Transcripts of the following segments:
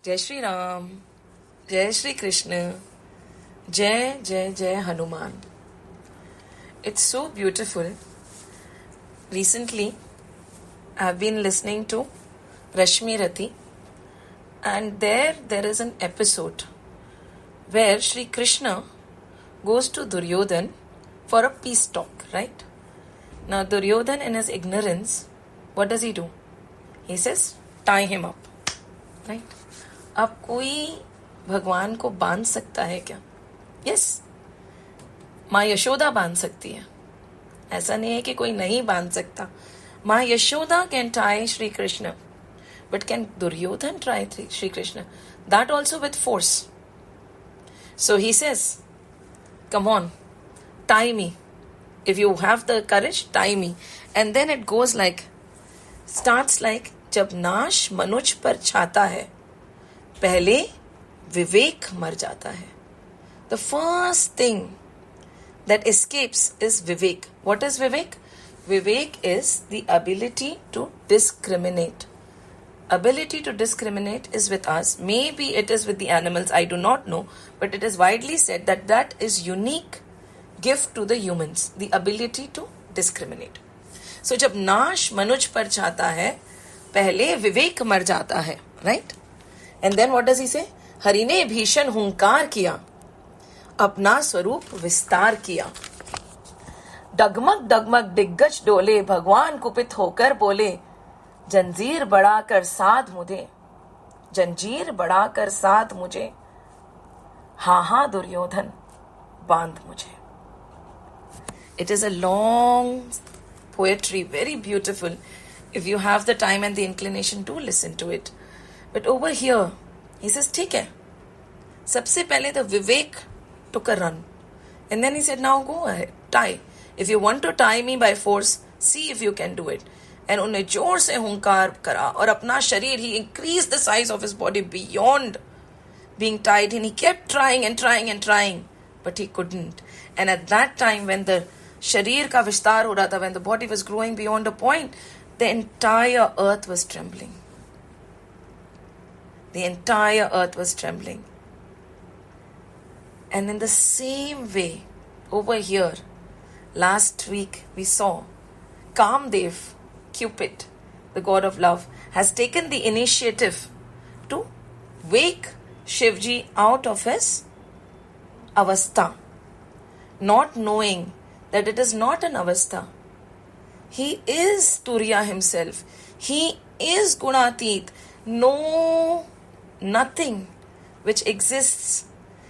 जय श्री राम, जय श्री कृष्ण, जय जय जय Hanuman. It's so beautiful. Recently, I've been listening to Rashmi Rati, and there is an episode where Shri Krishna goes to Duryodhan for a peace talk, right? Now Duryodhan, in his ignorance, what does he do? He says, tie him up, right? अब कोई भगवान को बांध सकता है क्या? Yes, माँ यशोदा बांध सकती है. ऐसा नहीं है कि कोई नहीं बांध सकता. माँ Yashoda can tie Shri Krishna, but can Duryodhan try Shri Krishna? That also with force. So he says, come on, tie me. If you have the courage, tie me. And then it goes like, starts like, जब नाश मनुज पर छाता है, पहले विवेक मर जाता है. The first thing that escapes is Vivek. What is Vivek? Vivek is the ability to discriminate. Ability to discriminate is with us. Maybe it is with the animals, I do not know. But it is widely said that that is unique gift to the humans. The ability to discriminate. So जब नाश मनुज पर छाता है, पहले विवेक मर जाता है. Right? And then what does he say? Hari ने भीषण हुंकार किया, अपना स्वरूप विस्तार किया. डगमग डगमग दिग्गज डोले, भगवान कुपित होकर बोले, जंजीर बढ़ाकर साध मुझे, जंजीर बढ़ाकर साध मुझे, हाँ हाँ दुर्योधन बांध मुझे. It is a long poetry, very beautiful. If you have the time and the inclination, do listen to it. But over here, he says, ठीक है. सबसे पहले the Vivek took a run. And then he said, now go ahead, tie. If you want to tie me by force, see if you can do it. And उन्हें जोर से हुंकार करा और अपना शरीर, he increased the size of his body beyond being tied, and he kept trying and trying and trying, but he couldn't. And at that time, when the शरीर का विस्तार हो रहा था, when the body was growing beyond a point, the entire earth was trembling. The entire earth was trembling. And in the same way, over here, last week we saw Kamdev, Cupid, the god of love, has taken the initiative to wake Shivji out of his avastha, not knowing that it is not an avastha. He is Turiya himself. He is Gunatit. No, nothing which exists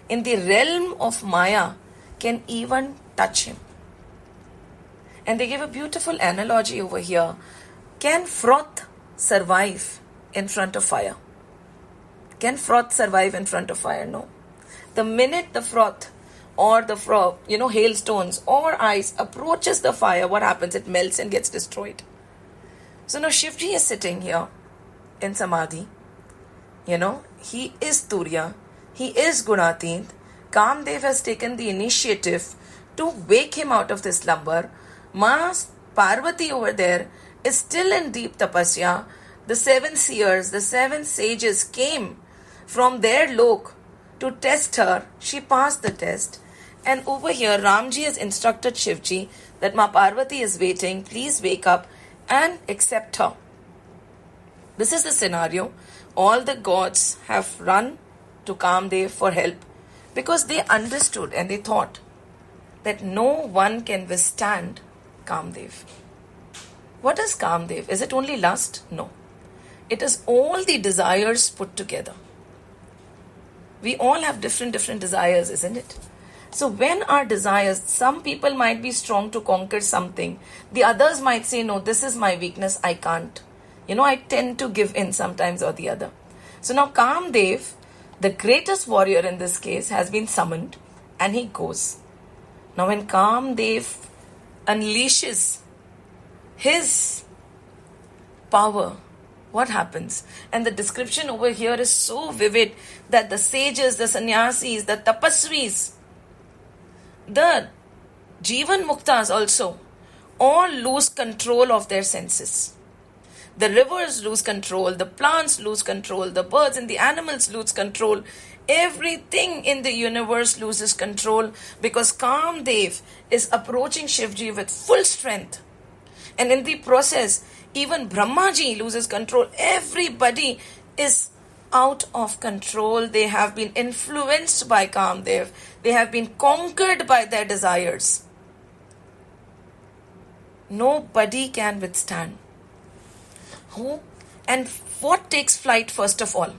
in the realm of Maya can even touch him. And they give a beautiful analogy over here. Can froth survive in front of fire? Can froth survive in front of fire? No. The minute the froth or the hailstones or ice approaches the fire, what happens? It melts and gets destroyed. So now Shivji is sitting here in Samadhi. He is Turiya. He is Gunatit. Kamdev has taken the initiative to wake him out of this slumber. Ma Parvati over there is still in deep tapasya. The 7 seers, the 7 sages came from their lok to test her. She passed the test. And over here, Ramji has instructed Shivji that Ma Parvati is waiting. Please wake up and accept her. This is the scenario. All the gods have run to Kamdev for help because they understood and they thought that no one can withstand Kamdev. What is Kamdev? Is it only lust? No. It is all the desires put together. We all have different desires, isn't it? So when our desires, some people might be strong to conquer something. The others might say, no, this is my weakness, I can't. I tend to give in sometimes or the other. So now Kamdev, the greatest warrior in this case, has been summoned and he goes. Now when Kamdev unleashes his power, what happens? And the description over here is so vivid that the sages, the sannyasis, the tapasvis, the Jivan Muktas also all lose control of their senses. The rivers lose control, the plants lose control, the birds and the animals lose control. Everything in the universe loses control because Kamdev is approaching Shivji with full strength. And in the process, even Brahmaji loses control. Everybody is out of control. They have been influenced by Kamdev. They have been conquered by their desires. Nobody can withstand. Who and what takes flight first of all?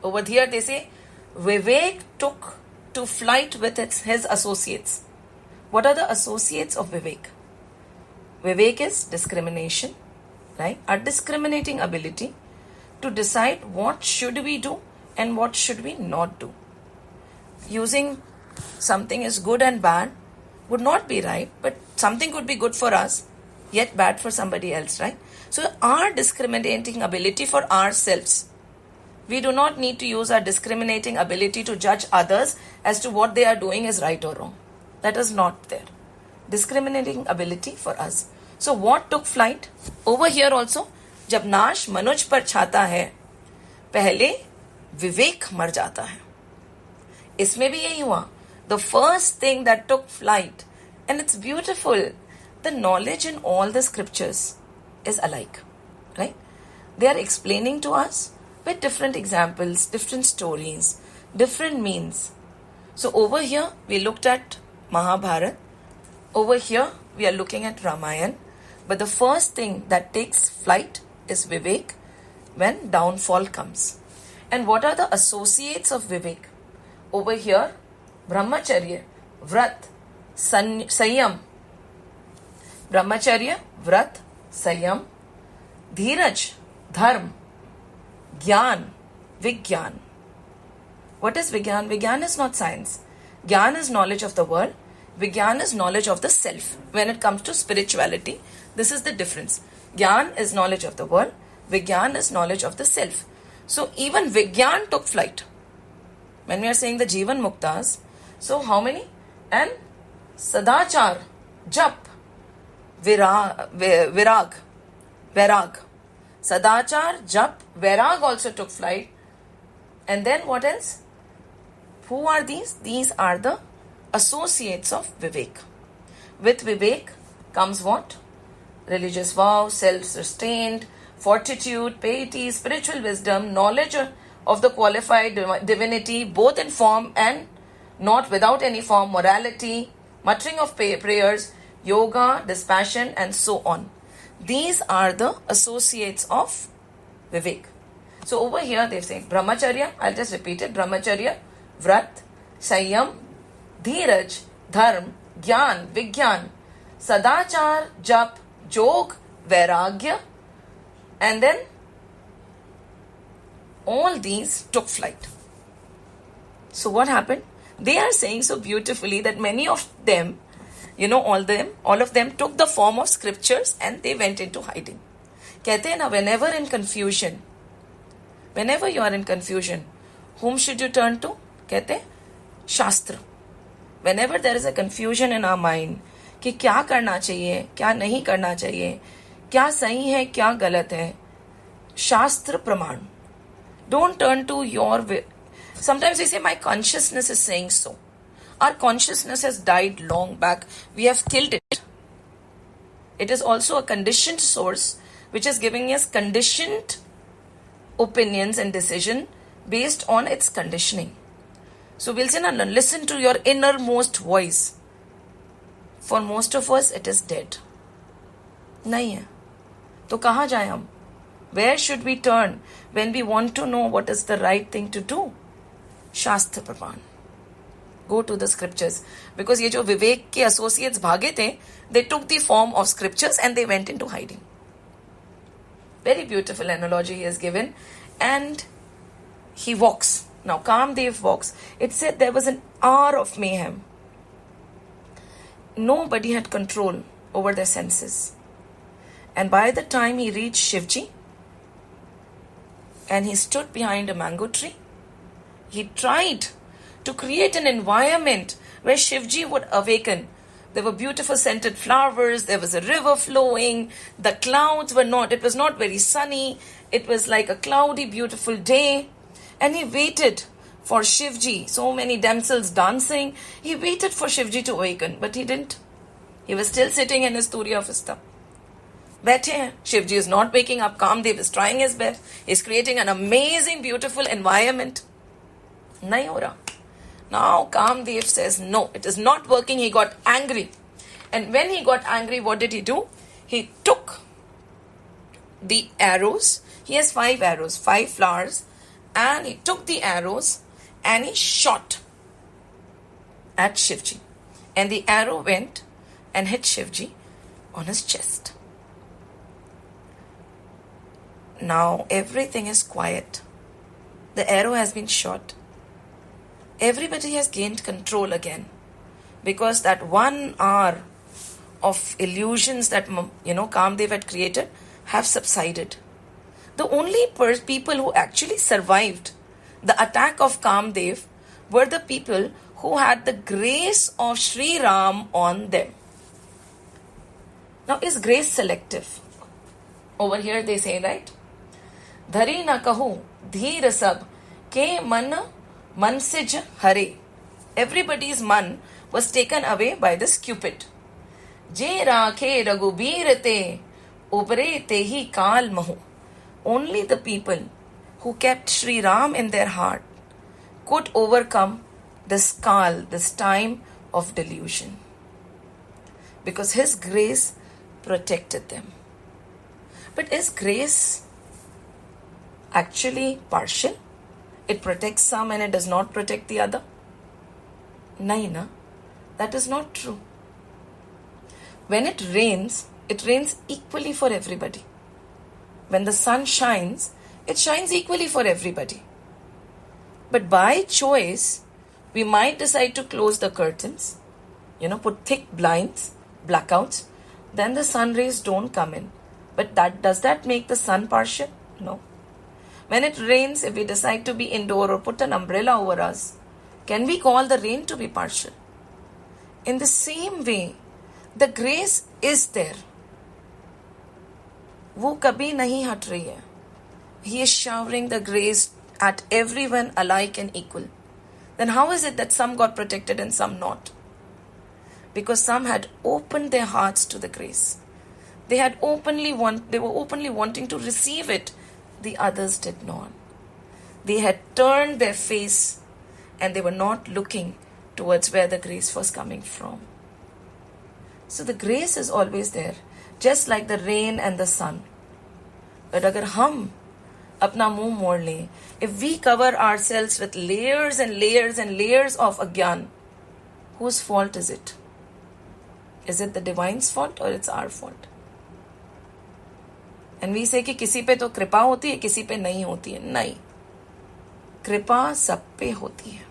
Over here they say, Vivek took to flight with his associates. What are the associates of Vivek? Vivek is discrimination, right? A discriminating ability to decide what should we do and what should we not do. Using something as good and bad would not be right, but something could be good for us, yet bad for somebody else, right? So our discriminating ability for ourselves. We do not need to use our discriminating ability to judge others as to what they are doing is right or wrong. That is not there. Discriminating ability for us. So what took flight? Over here also, जब नाश मनुज पर छाता है, पहले विवेक मर जाता है. इसमें भी यही हुआ. The first thing that took flight, and it's beautiful, the knowledge in all the scriptures is alike, right? They are explaining to us with different examples, different stories, different means. So over here, we looked at Mahabharata. Over here, we are looking at Ramayana. But the first thing that takes flight is Vivek when downfall comes. And what are the associates of Vivek? Over here, Brahmacharya, Vrat, Sanyam. Brahmacharya, Vrat, Sanyam, Dheeraj, Dharm, Gyan, Vigyan. What is Vigyan? Vigyan is not science. Gyan is knowledge of the world. Vigyan is knowledge of the self. When it comes to spirituality, this is the difference. Gyan is knowledge of the world. Vigyan is knowledge of the self. So even Vigyan took flight. When we are saying the Jivan Muktas, so how many? And Sadachar, Jap, Virag. Sadachar, Jap, Vairag also took flight. And then what else? Who are these? These are the associates of Vivek. With Vivek comes what? Religious vow, self-restraint, fortitude, piety, spiritual wisdom, knowledge of the qualified divinity, both in form and not without any form, morality, muttering of prayers, yoga, dispassion, and so on. These are the associates of Vivek. So over here they say Brahmacharya, I'll just repeat it, Brahmacharya, Vrat, Sanyam, Dheeraj, Dharm, Gyan, Vigyan, Sadachar, Jap, Jog, Vairagya, and then all these took flight. So what happened? They are saying so beautifully that many of them, all of them took the form of scriptures and they went into hiding. कहते हैं ना, whenever you are in confusion, whom should you turn to? कहते हैं शास्त्र. Whenever there is a confusion in our mind कि क्या करना चाहिए, क्या नहीं करना चाहिए, क्या सही है, क्या गलत है, शास्त्र प्रमाण. Don't turn to your way. Sometimes we say my consciousness is saying so. Our consciousness has died long back. We have killed it. It is also a conditioned source which is giving us conditioned opinions and decision based on its conditioning. So we'll say, now listen to your innermost voice. For most of us, it is dead. नहीं है. तो कहाँ जाए हम? Where should we turn when we want to know what is the right thing to do? Shastra Praman. Go to the scriptures. Because ये जो विवेक के associates भागे थे, they took the form of scriptures and they went into hiding. Very beautiful analogy he has given. And he walks. Now Kamdev walks. It said there was an hour of mayhem. Nobody had control over their senses. And by the time he reached Shivji, and he stood behind a mango tree, he tried to create an environment where Shivji would awaken. There were beautiful scented flowers. There was a river flowing. The clouds were not, it was not very sunny. It was like a cloudy, beautiful day. And he waited for Shivji. So many damsels dancing. He waited for Shivji to awaken, but he didn't. He was still sitting in his Turiya Vista. बैठे हैं. Shivji is not waking up. Kamdev is trying his best. He's creating an amazing, beautiful environment. नहीं हो रहा. Now Kamdev says, no, it is not working. He got angry. And when he got angry, what did he do? He took the arrows. He has 5 arrows, 5 flowers. And he took the arrows and he shot at Shivji. And the arrow went and hit Shivji on his chest. Now everything is quiet. The arrow has been shot. Everybody has gained control again, because that 1 hour of illusions that Kamdev had created have subsided. The only people who actually survived the attack of Kamdev were the people who had the grace of Sri Ram on them. Now, is grace selective? Over here they say, right? Dhari na kahu, dheer sab, ke man mansij hare. Everybody's man was taken away by this Cupid. Je rakhe raghubir te, ubre te hi kaal mahu. Only the people who kept Sri Ram in their heart could overcome this kal, this time of delusion, because his grace protected them. But is grace actually partial? It protects some and it does not protect the other? Nahi na. That is not true. When it rains equally for everybody. When the sun shines, it shines equally for everybody. But by choice, we might decide to close the curtains, put thick blinds, blackouts, then the sun rays don't come in. But does that make the sun partial? No. When it rains, if we decide to be indoor or put an umbrella over us, can we call the rain to be partial? In the same way, the grace is there. वो कभी नहीं हट रही है. He is showering the grace at everyone alike and equal. Then how is it that some got protected and some not? Because some had opened their hearts to the grace. They were openly wanting to receive it. The others did not. They had turned their face and they were not looking towards where the grace was coming from. So the grace is always there, just like the rain and the sun. But agar hum apna muh mor le, if we cover ourselves with layers and layers and layers of agyan, whose fault is it? Is it the divine's fault or it's our fault? And we say कि किसी पे तो कृपा होती है, किसी पे नहीं होती है. नहीं, कृपा सब पे होती है.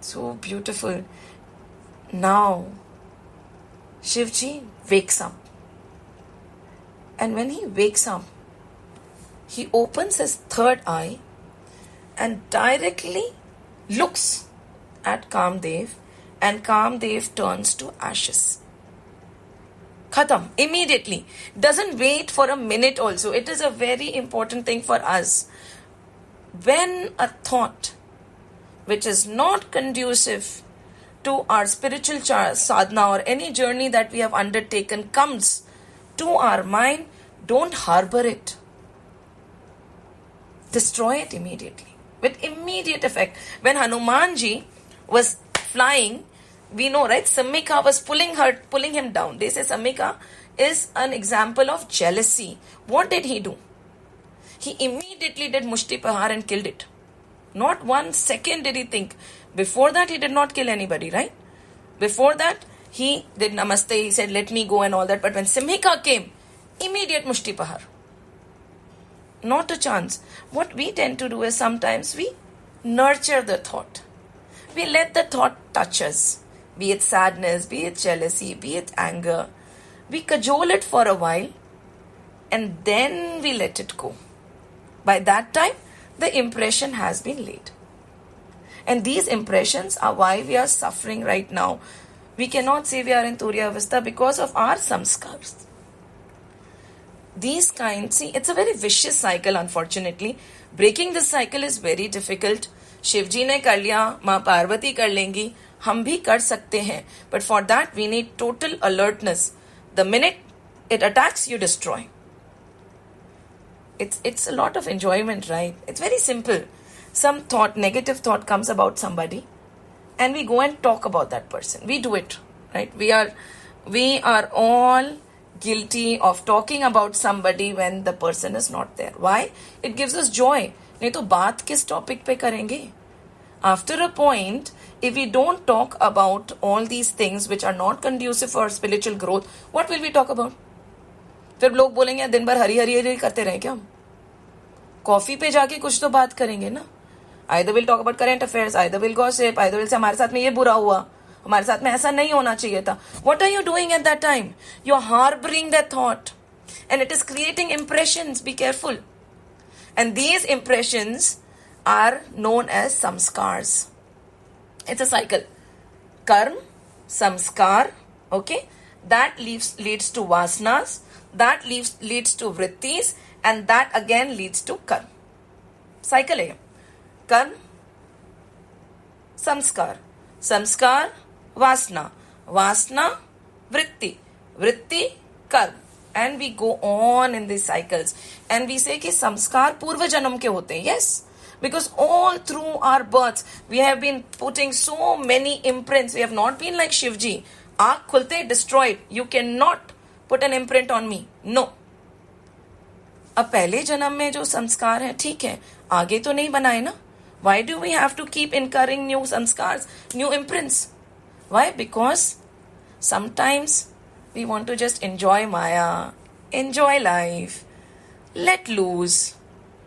So beautiful. Now, Shivji wakes up. And when he wakes up, he opens his third eye and directly looks at Kamdev, and Kamdev turns to ashes. Khatam, immediately. Doesn't wait for a minute also. It is a very important thing for us. When a thought which is not conducive to our spiritual sadhana or any journey that we have undertaken comes to our mind, don't harbor it. Destroy it immediately. With immediate effect. When Hanumanji was flying, we know, right? Samika was pulling him down. They say Samika is an example of jealousy. What did he do? He immediately did Mushti Pahar and killed it. Not 1 second did he think. Before that, he did not kill anybody, right? Before that, he did Namaste. He said, let me go and all that. But when Simhika came, immediate Mushti Pahar. Not a chance. What we tend to do is sometimes we nurture the thought. We let the thought touch us. Be it sadness, be it jealousy, be it anger. We cajole it for a while and then we let it go. By that time, the impression has been laid. And these impressions are why we are suffering right now. We cannot say we are in Turiya Avastha because of our samskars. These kinds, see, it's a very vicious cycle, unfortunately. Breaking this cycle is very difficult. Shivji ने कर लिया, माँ पार्वती कर लेंगी, हम भी कर सकते हैं. But for that we need total alertness. The minute it attacks, you destroy. It's a lot of enjoyment, right? It's very simple. Some thought, negative thought comes about somebody, and we go and talk about that person. We do it, right? We are all guilty of talking about somebody when the person is not there. Why? It gives us joy. नहीं तो बात किस topic पे करेंगे? After a point, if we don't talk about all these things which are not conducive for spiritual growth, what will we talk about? फिर लोग बोलेंगे दिन भर हरी हरी हरी करते रहे क्या हम? कॉफी पे जाके कुछ तो बात करेंगे ना. Either we'll talk about current affairs, either we'll gossip, either we'll say हमारे साथ में ये बुरा हुआ, हमारे साथ में ऐसा नहीं होना चाहिए था. What are you doing at that time? You're harboring that thought, and it is creating impressions. Be careful. And these impressions are known as samskars. It's a cycle. Karm, samskar, okay? That leads to vasanas, that leads to vrittis, and that again leads to karm. Cycle hai. Karm, samskar, samskar, vasana, vasana, vritti, vritti, karm. And we go on in these cycles. And we say कि संस्कार पूर्व जन्म के होते हैं. Yes. Because all through our births, we have been putting so many imprints. We have not been like Shivji. आँख खुलते destroyed. You cannot put an imprint on me. No. अब पहले जन्म में जो संस्कार है ठीक है, आगे तो नहीं बनाए ना. Why do we have to keep incurring new samskars, new imprints? Why? Because sometimes we want to just enjoy Maya, enjoy life, let loose.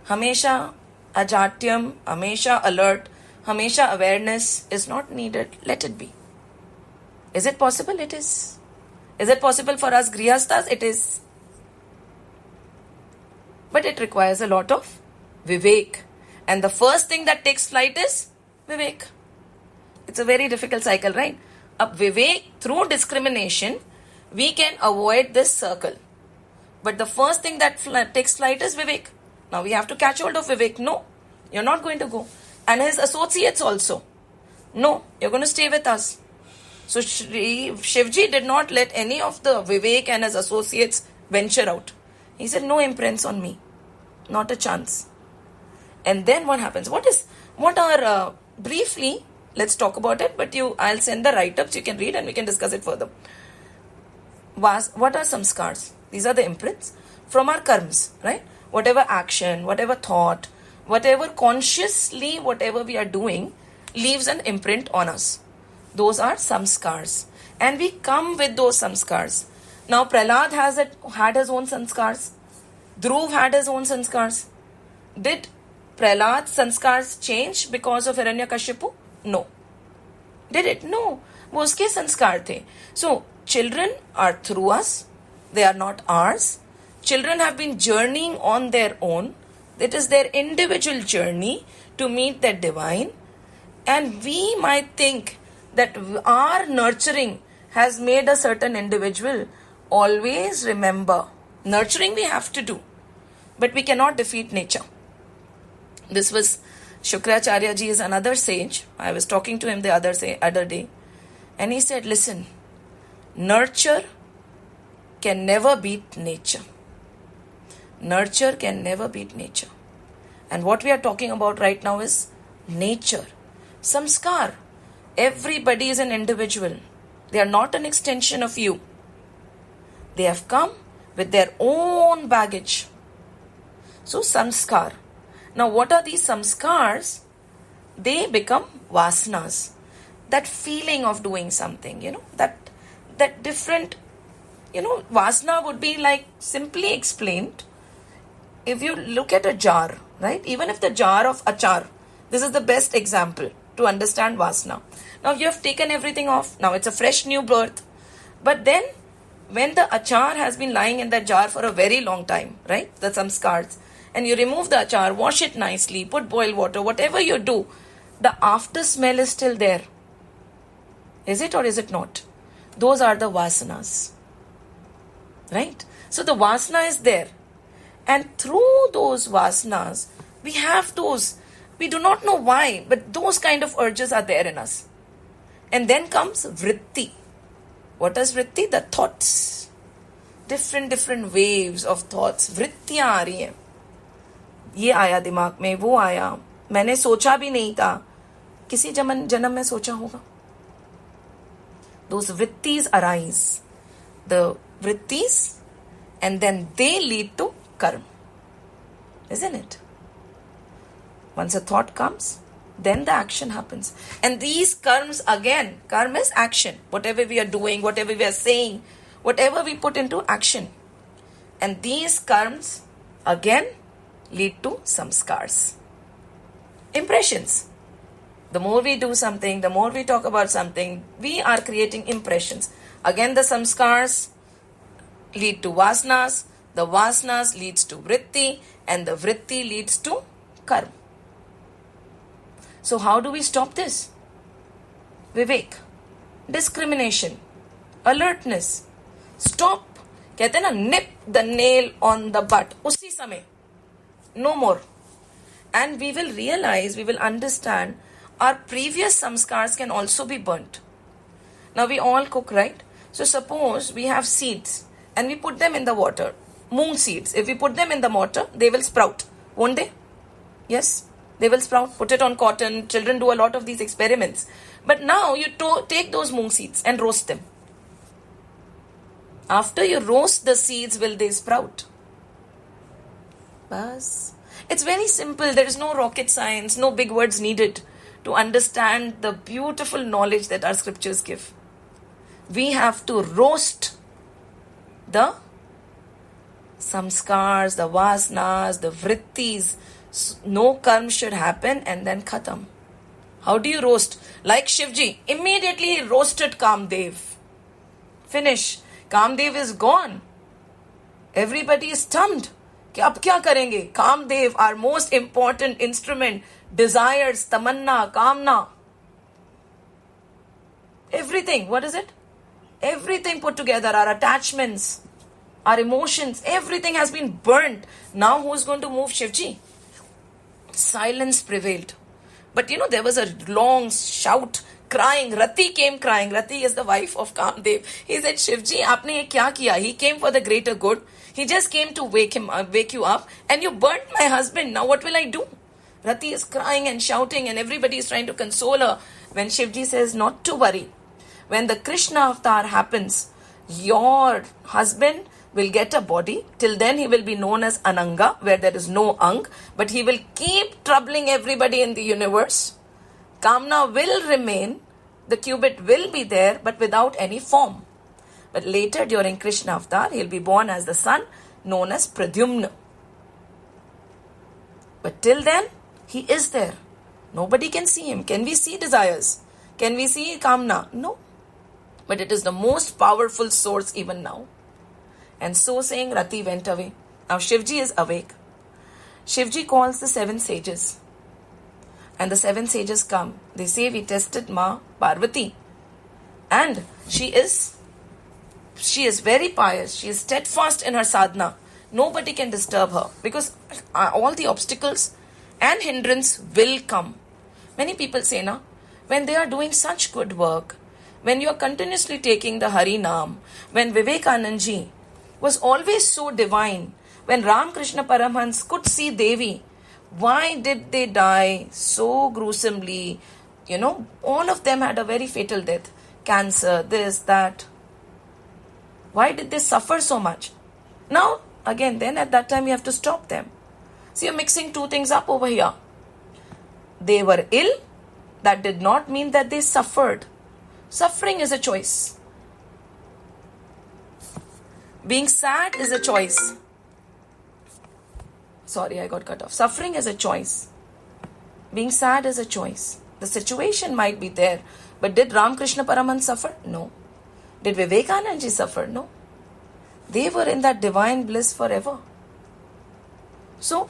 Hamesha ajatyam, hamesha alert, hamesha awareness is not needed. Let it be. Is it possible? It is. Is it possible for us grihasthas? It is. But it requires a lot of vivek. And the first thing that takes flight is vivek. It's a very difficult cycle, right? Ab vivek, through discrimination, we can avoid this circle. But the first thing that takes flight is Vivek. Now we have to catch hold of Vivek. No, you're not going to go. And his associates also. No, you're going to stay with us. So Shivji did not let any of the Vivek and his associates venture out. He said, no imprints on me. Not a chance. And then what happens? Briefly, let's talk about it, but I'll send the write-ups, you can read and we can discuss it further. What are samskars? These are the imprints from our karmas, right? Whatever action, whatever thought, whatever consciously, whatever we are doing, leaves an imprint on us. Those are samskars. And we come with those samskars. Now Prahlad had his own samskars. Dhruv had his own sanskars. Did Prahlad's sanskars change because of Hiranyakashipu? No. Did it? No. वो उसके संस्कार थे. So, children are through us. They are not ours. Children have been journeying on their own. It is their individual journey to meet the divine. And we might think that our nurturing has made a certain individual. Always remember, nurturing we have to do. But we cannot defeat nature. This was Shukracharya ji is another sage. I was talking to him the other day. And he said, listen, nurture can never beat nature. Nurture can never beat nature. And what we are talking about right now is nature. Samskar. Everybody is an individual. They are not an extension of you. They have come with their own baggage. So samskar. Now what are these samskars? They become vasanas. That feeling of doing something, that different, vasana would be like simply explained. If you look at a jar, right? Even if the jar of achar, this is the best example to understand vasana. Now you have taken everything off. Now it's a fresh new birth. But then when the achar has been lying in that jar for a very long time, right? The samskars. And you remove the achar, wash it nicely, put boiled water, whatever you do. the after smell is still there. Is it or is it not? Those are the vasanas. Right? So the vasana is there. And through those vasanas, we have those. We do not know why, but those kind of urges are there in us. And then comes vritti. What is vritti? The thoughts. Different waves of thoughts. वृत्तियां आ रही हैं. ये आया दिमाग में, वो आया, मैंने सोचा भी नहीं था, किसी जन्म में सोचा होगा. Those vrittis arise. The vrittis, and then they lead to karma. Isn't it? Once a thought comes, then the action happens. And these karmas again, karma is action. Whatever we are doing, whatever we are saying, whatever we put into action. And these karmas again lead to samskars. Impressions. The more we do something, the more we talk about something, we are creating impressions. Again, the samskars lead to vasanas, the vasanas leads to vritti, and the vritti leads to karma. So how do we stop this? Vivek, discrimination, alertness, stop. कहते हैं ना, nip the nail on the butt. उसी समय. No more. And we will realize, we will understand, our previous samskars can also be burnt. Now we all cook, right? So suppose we have seeds and we put them in the water. Moong seeds. If we put them in the water, they will sprout. Won't they? Yes, they will sprout. Put it on cotton. Children do a lot of these experiments. But now you take those moong seeds and roast them. After you roast the seeds, will they sprout? Bas. It's very simple. There is no rocket science, no big words needed to understand the beautiful knowledge that our scriptures give. We have to roast the samskars, the vasanas, the vrittis. No karma should happen and then khatam. How do you roast? Like Shivji, immediately he roasted Kamdev. Finish. Kamdev is gone. Everybody is stunned. कि अब क्या करेंगे? Kamadeva, our most important instrument, desires, tamanna, kamna, everything. What is it? Everything put together, our attachments, our emotions, everything has been burnt. Now who is going to move Shivji? Silence prevailed. But there was a long shout, crying. Rati came crying. Rati is the wife of Kamdev. He said, Shivji, aapne ye kya kiya? He came for the greater good. He just came to wake you up, and you burnt my husband. Now what will I do? Rati is crying and shouting, and everybody is trying to console her. When Shivji says, not to worry. When the Krishna avatar happens, your husband will get a body. Till then he will be known as Ananga, where there is no Ang. But he will keep troubling everybody in the universe. Kamna will remain. The qubit will be there, but without any form. But later, during Krishna avatar, he'll be born as the son, known as Pradyumna. But till then, he is there. Nobody can see him. Can we see desires? Can we see Kamna? No. But it is the most powerful source even now. And so saying, Rati went away. Now Shivji is awake. Shivji calls the 7 sages. And the 7 sages come. They say, we tested Ma Parvati. And she is very pious. She is steadfast in her sadhana. Nobody can disturb her because all the obstacles and hindrance will come. Many people say, na, when they are doing such good work, when you are continuously taking the Hari Naam, when Vivekanand Ji was always so divine, when Ram Krishna Paramhans could see Devi, why did they die so gruesomely? All of them had a very fatal death. Cancer, this, that. Why did they suffer so much? Now, again, then at that time you have to stop them. So you're mixing 2 things up over here. They were ill. That did not mean that they suffered. Suffering is a choice. Being sad is a choice. Sorry, I got cut off. Suffering is a choice. Being sad is a choice. The situation might be there. But did Ramakrishna Paramhans suffer? No. Did Vivekanand Ji suffer? No. They were in that divine bliss forever. So,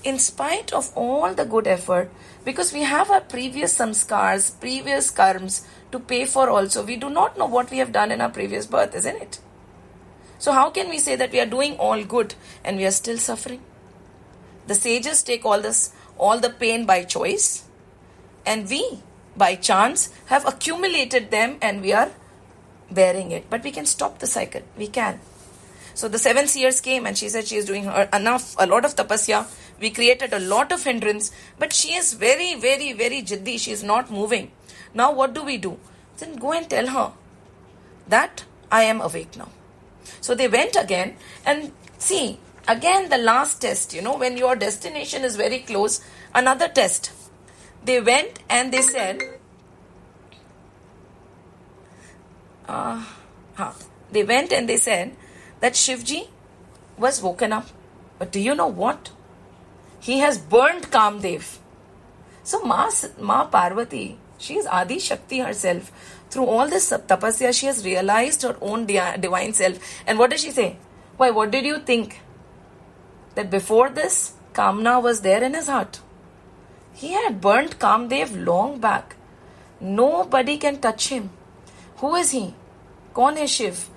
in spite of all the good effort, because we have our previous samskars, previous karmas to pay for also, we do not know what we have done in our previous birth, isn't it? So how can we say that we are doing all good and we are still suffering? The sages take all the pain by choice, and we, by chance, have accumulated them and we are bearing it. But we can stop the cycle. We can. So the 7 seers came and she said she is doing a lot of tapasya. We created a lot of hindrance, but she is very, very, very jiddi. She is not moving. Now what do? Then go and tell her that I am awake now. So they went again and see, again the last test, when your destination is very close, another test. They went and they said, that Shivji was woken up. But do you know what? He has burnt Kamdev. So Ma Parvati, she is Adi Shakti herself. Through all this tapasya, she has realized her own divine self. And what does she say? Why, what did you think? That before this, Kamna was there in his heart. He had burnt Kamdev long back. Nobody can touch him. Who is he? Kaun hai Shiv?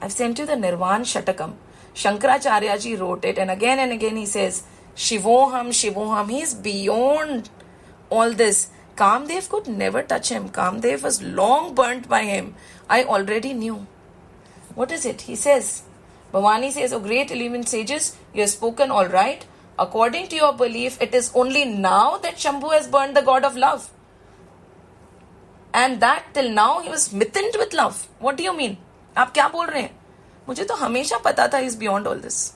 I've sent you the Nirvan Shatakam. Shankaracharya ji wrote it, and again he says, Shivoham, Shivoham. He is beyond all this. Kamdev could never touch him. Kamdev was long burnt by him. I already knew. What is it? He says, Bhavani says, O great illumined sages, you have spoken all right. According to your belief, it is only now that Shambhu has burned the god of love. And that till now he was smitten with love. What do you mean? आप क्या बोल रहे हैं? मुझे तो हमेशा पता था he is beyond all this.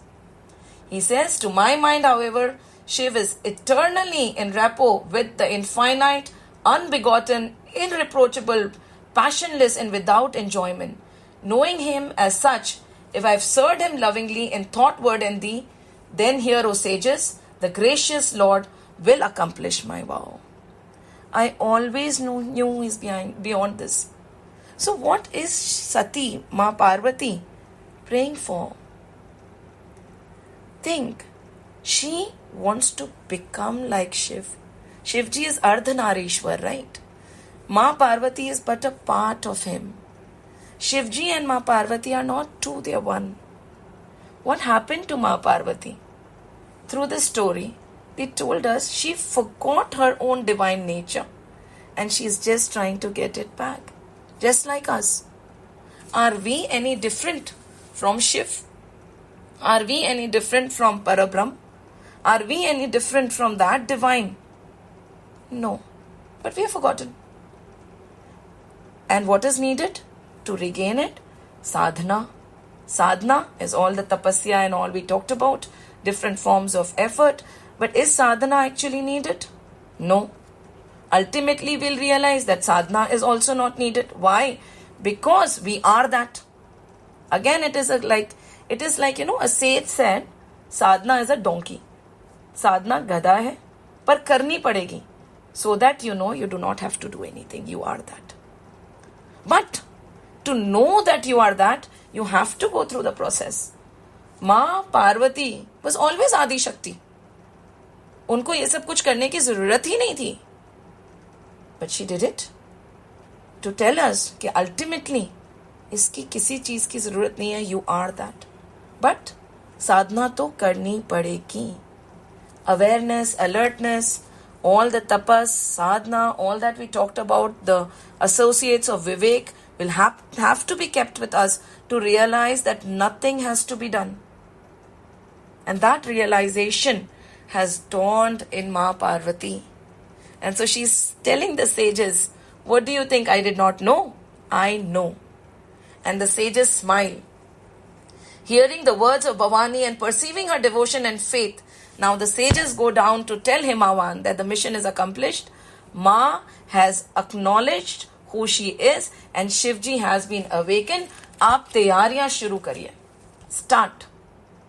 He says, to my mind, however, Shiv is eternally in rapport with the infinite, unbegotten, irreproachable, passionless and without enjoyment. Knowing him as such, if I have served him lovingly in thought, word and deed, then here, O sages, the gracious Lord will accomplish my vow. I always knew he is beyond this. So what is Sati, Ma Parvati, praying for? Think. She wants to become like Shiv. Shivji is Ardhanarishwar, right? Ma Parvati is but a part of him. Shivji and Ma Parvati are not two, they are one. What happened to Ma Parvati? Through this story, they told us she forgot her own divine nature and she is just trying to get it back. Just like us. Are we any different from Shiv? Are we any different from Parabrahm? Are we any different from that divine? No. But we have forgotten. And what is needed to regain it? Sadhana. Sadhana is all the tapasya and all we talked about. Different forms of effort. But is sadhana actually needed? No. Ultimately, we'll realize that sadhana is also not needed. Why? Because we are that. Again, it is like, a sage said, sadhana is a donkey. Sadhana gada hai, par karni padegi. So that you do not have to do anything. You are that. But to know that you are that, you have to go through the process. Ma Parvati was always Adi Shakti. उनको ये सब कुछ करने की जरूरत ही नहीं थी. But she did it to tell us कि ultimately इसकी किसी चीज की जरूरत नहीं है. You are that. But साधना तो करनी पड़ेगी. Awareness, alertness, all the tapas, sadhana, all that we talked about, the associates of Vivek will have to be kept with us to realize that nothing has to be done. And that realization has dawned in Ma Parvati. And so she's telling the sages, what do you think I did not know? I know. And the sages smile. Hearing the words of Bhavani and perceiving her devotion and faith, now the sages go down to tell Himavan that the mission is accomplished. Ma has acknowledged who she is and Shivji has been awakened. Aap tayariyan shuru kariye.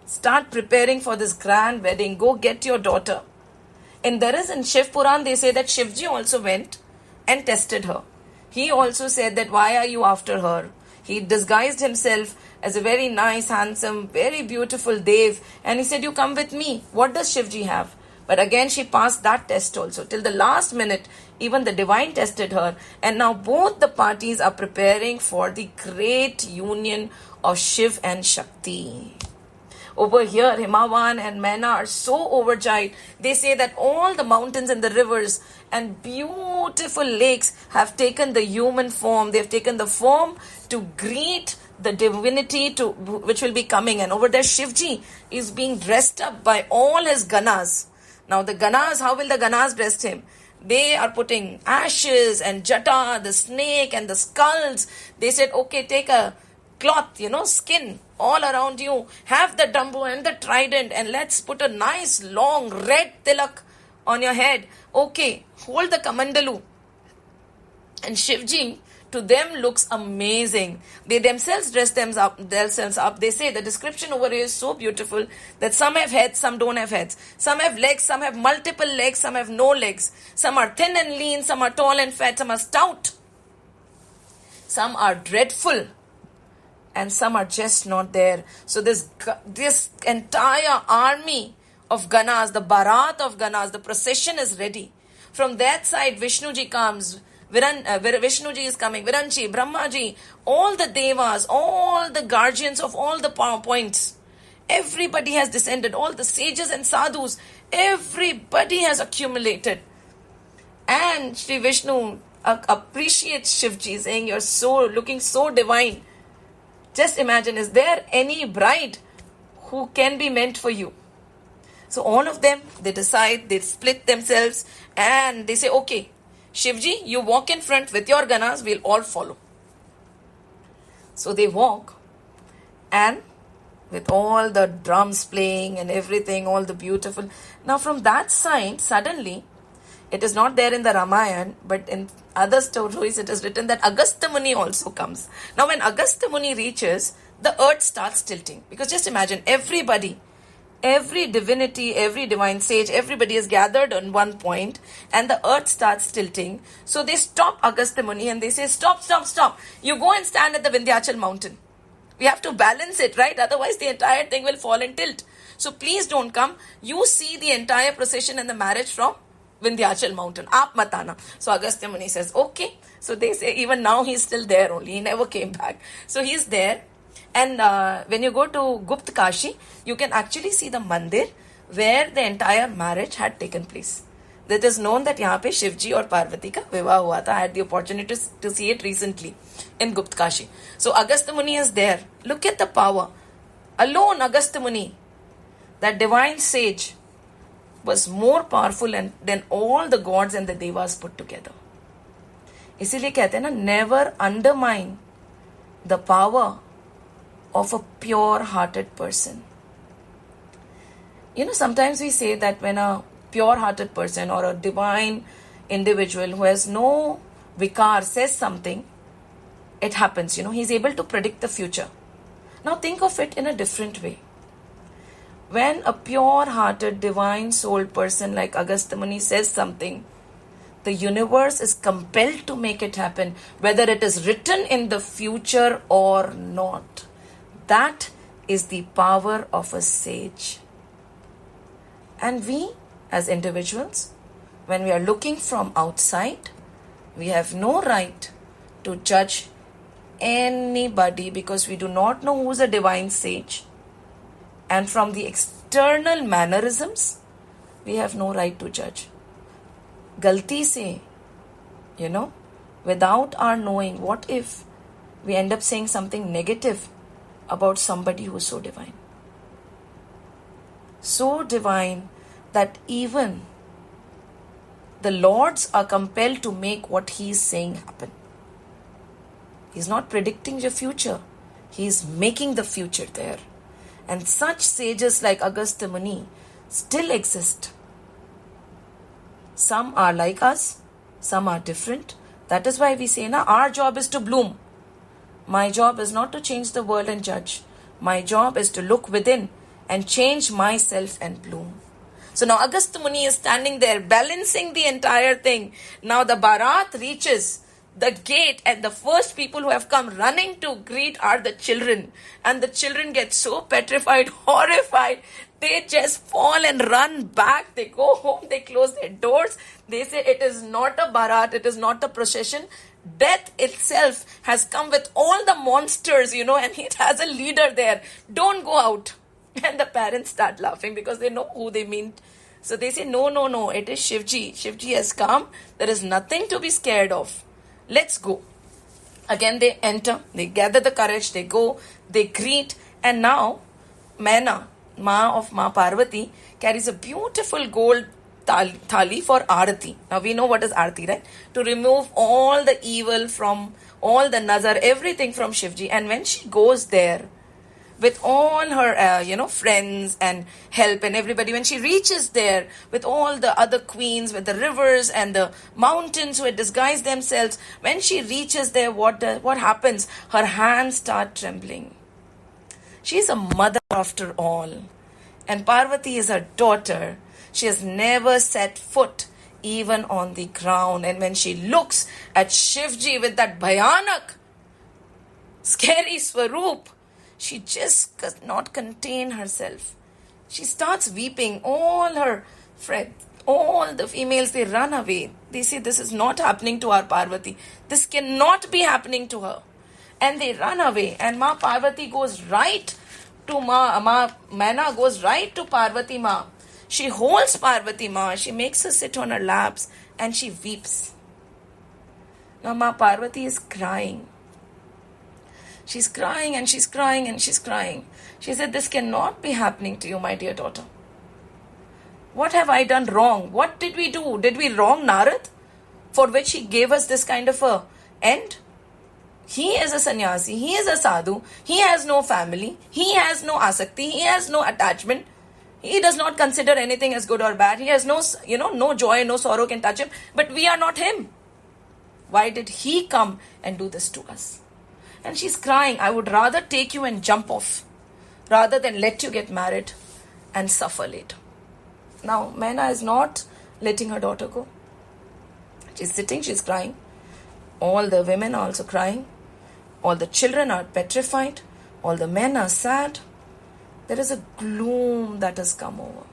Start preparing for this grand wedding. Go get your daughter. And there is in Shiv Puran, they say that Shivji also went and tested her. He also said that why are you after her? He disguised himself as a very nice, handsome, very beautiful Dev. And he said, you come with me. What does Shivji have? But again, she passed that test also. Till the last minute, even the divine tested her. And now both the parties are preparing for the great union of Shiv and Shakti. Over here, Himavan and Maina are so overjoyed. They say that all the mountains and the rivers and beautiful lakes have taken the human form. They have taken the form to greet the divinity which will be coming. And over there, Shivji is being dressed up by all his Ganas. Now the Ganas, how will the Ganas dress him? They are putting ashes and jata, the snake and the skulls. They said, okay, take a cloth, skin all around you. Have the Dambu and the trident and let's put a nice long red tilak on your head. Okay, hold the kamandalu. And Shivji, to them, looks amazing. They themselves dress themselves up. They say the description over here is so beautiful that some have heads, some don't have heads. Some have legs, some have multiple legs, some have no legs. Some are thin and lean, some are tall and fat, some are stout. Some are dreadful. And some are just not there. So this entire army of Ganas, the Bharat of Ganas, the procession is ready. From that side, Vishnuji comes. Vishnuji is coming. Viranchi, Brahmaji, all the Devas, all the guardians of all the points. Everybody has descended. All the sages and sadhus. Everybody has accumulated. And Sri Vishnu appreciates Shivji, saying, you're looking so divine. Just imagine, is there any bride who can be meant for you? So all of them, they decide, they split themselves and they say, okay, Shivji, you walk in front with your Ganas, we'll all follow. So they walk and with all the drums playing and everything, all the beautiful. Now from that side, suddenly, it is not there in the Ramayana, but in other stories it is written that Agastya Muni also comes. Now when Agastya Muni reaches, the earth starts tilting. Because just imagine, everybody, every divinity, every divine sage, everybody is gathered on one point and the earth starts tilting. So they stop Agastya Muni and they say, stop. You go and stand at the Vindhyachal mountain. We have to balance it, right? Otherwise the entire thing will fall and tilt. So please don't come. You see the entire procession and the marriage from Vindhyachal mountain. Aap matana. So Agastya Muni says, okay. So they say, even now he's still there only. He never came back. So he's there. And when you go to Gupt Kashi, you can actually see the mandir where the entire marriage had taken place. It is known that यहाँ पे Shivji और Parvati का विवाह हुआ था. I had the opportunity to see it recently in Gupt Kashi. So Agastya Muni is there. Look at the power. Alone Agastya Muni, that divine sage, was more powerful than all the gods and the devas put together. इसीलिए कहते हैं ना, never undermine the power of a pure-hearted person. Sometimes we say that when a pure-hearted person or a divine individual who has no vikar says something, it happens. He's able to predict the future. Now think of it in a different way. When a pure-hearted, divine-souled person like Agastya Muni says something, the universe is compelled to make it happen, whether it is written in the future or not. That is the power of a sage. And we, as individuals, when we are looking from outside, we have no right to judge anybody because we do not know who is a divine sage. And from the external mannerisms, we have no right to judge. Galti se, without our knowing, what if we end up saying something negative about somebody who is so divine? So divine that even the lords are compelled to make what he is saying happen. He's not predicting your future. He is making the future there. And such sages like Agastya Muni still exist. Some are like us, some are different. That is why we say, our job is to bloom. My job is not to change the world and judge. My job is to look within and change myself and bloom. So now Agastya Muni is standing there balancing the entire thing. Now the Bharat reaches. the gate, and the first people who have come running to greet are the children. And the children get so petrified, horrified, they just fall and run back. They go home, they close their doors. They say it is not a barat, it is not a procession. Death itself has come with all the monsters, and it has a leader there. Don't go out. And the parents start laughing because they know who they mean. So they say, no, it is Shivji. Shivji has come. There is nothing to be scared of. Let's go. Again they enter, they gather the courage, they go, they greet, and now Maina, Ma of Ma Parvati, carries a beautiful gold thali for Arati. Now we know what is Arati, right? To remove all the evil from all the nazar, everything from Shivji. And when she goes there, with all her, friends and help and everybody, when she reaches there with all the other queens, with the rivers and the mountains who had disguised themselves, when she reaches there, what happens? Her hands start trembling. She is a mother after all. And Parvati is her daughter. She has never set foot even on the ground. And when she looks at Shivji with that bhayanak, scary swaroop, she just does not contain herself. She starts weeping. All her friends, all the females, they run away. They say, this is not happening to our Parvati. This cannot be happening to her. And they run away. And Ma Parvati goes right to Ma Maina goes right to Parvati Ma. She holds Parvati Ma. She makes her sit on her laps and she weeps. Now Ma Parvati is crying. She's crying and she's crying and she's crying. She said, this cannot be happening to you, my dear daughter. What have I done wrong? What did we do? Did we wrong Narad? For which he gave us this kind of a end? He is a sannyasi. He is a sadhu. He has no family. He has no asakti. He has no attachment. He does not consider anything as good or bad. He has no joy, no sorrow can touch him. But we are not him. Why did he come and do this to us? And she's crying, I would rather take you and jump off rather than let you get married and suffer later. Now, Maina is not letting her daughter go. She's sitting, she's crying. All the women are also crying. All the children are petrified. All the men are sad. There is a gloom that has come over.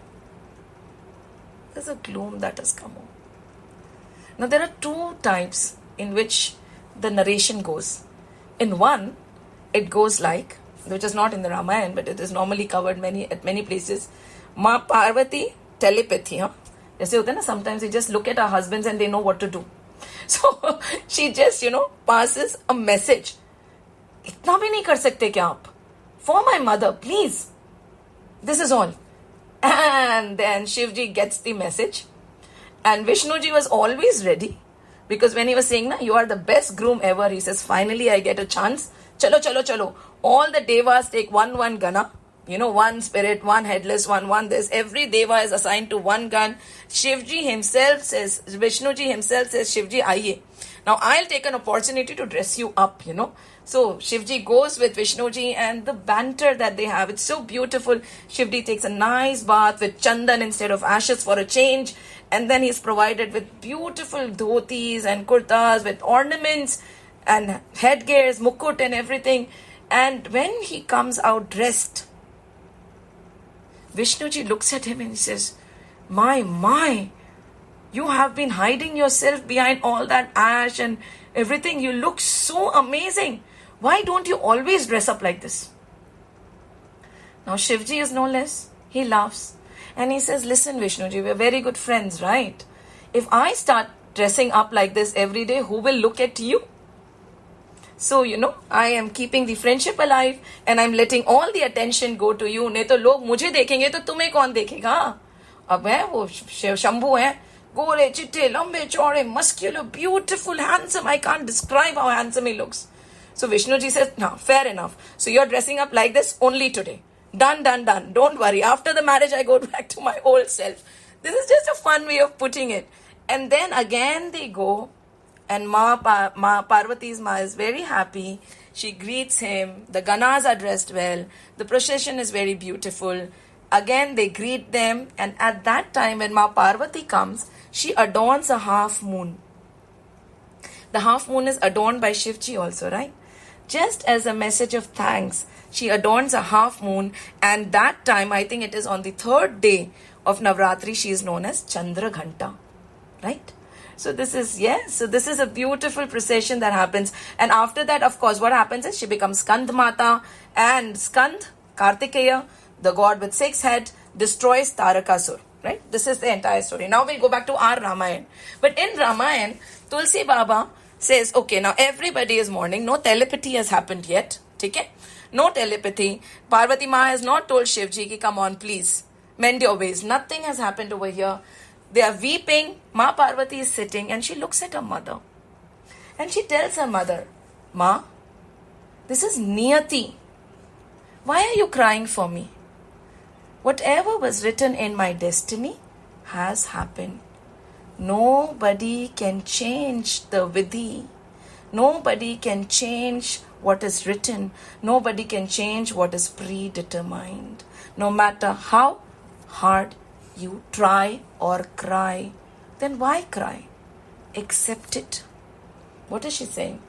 There's a gloom that has come over. Now, there are two types in which the narration goes. In one, it goes like, which is not in the Ramayana, but it is normally covered at many places. Ma Parvati, telepathy. Jaise hota na, sometimes we just look at our husbands and they know what to do. So she just, passes a message. Itna bhi nahi kar sakte kya aap? For my mother, please. This is all. And then Shivji gets the message. And Vishnuji was always ready. Because when he was saying, you are the best groom ever, he says, finally I get a chance. Chalo. All the devas take one gana. One spirit, one headless, one this. Every deva is assigned to one gun. Vishnuji himself says, Shivji, aiye. Now I'll take an opportunity to dress you up, So Shivji goes with Vishnuji and the banter that they have, it's so beautiful. Shivji takes a nice bath with chandan instead of ashes for a change. And then he's provided with beautiful dhotis and kurtas with ornaments and headgears, mukut and everything. And when he comes out dressed, Vishnuji looks at him and he says, my, you have been hiding yourself behind all that ash and everything. You look so amazing. Why don't you always dress up like this? Now Shivji is no less. He laughs. And he says, listen Vishnuji, we're very good friends, right? If I start dressing up like this every day, who will look at you? So, I am keeping the friendship alive and I'm letting all the attention go to you. नहीं तो लोग मुझे देखेंगे तो तुम्हें कौन देखेगा? अब है वो शंभू है, गोरे, चिट्टे, लंबे, चौड़े, muscular, beautiful, handsome. I can't describe how handsome he looks. So Vishnuji says, no, fair enough. So you're dressing up like this only today. Done. Don't worry. After the marriage, I go back to my old self. This is just a fun way of putting it. And then again they go. And Ma Parvati's Ma is very happy. She greets him. The ganas are dressed well. The procession is very beautiful. Again they greet them. And at that time when Ma Parvati comes, she adorns a half moon. The half moon is adorned by Shivji also, right? Just as a message of thanks, she adorns a half moon, and that time, I think it is on the third day of Navratri, she is known as Chandra Ghanta, right? So this is a beautiful procession that happens. And after that, of course, what happens is she becomes Skand Mata, and Skand, Kartikeya, the god with 6 heads, destroys Tarakasur, right? This is the entire story. Now we'll go back to our Ramayana. But in Ramayana, Tulsi Baba says, okay, now everybody is mourning. No telepathy has happened yet. Okay? No telepathy. Parvati Ma has not told Shivji ki, come on, please, mend your ways. Nothing has happened over here. They are weeping. Ma Parvati is sitting and she looks at her mother. And she tells her mother, Ma, this is Niyati. Why are you crying for me? Whatever was written in my destiny has happened. Nobody can change the vidhi. Nobody can change what is written. Nobody can change what is predetermined. No matter how hard you try or cry, then why cry? Accept it. What is she saying?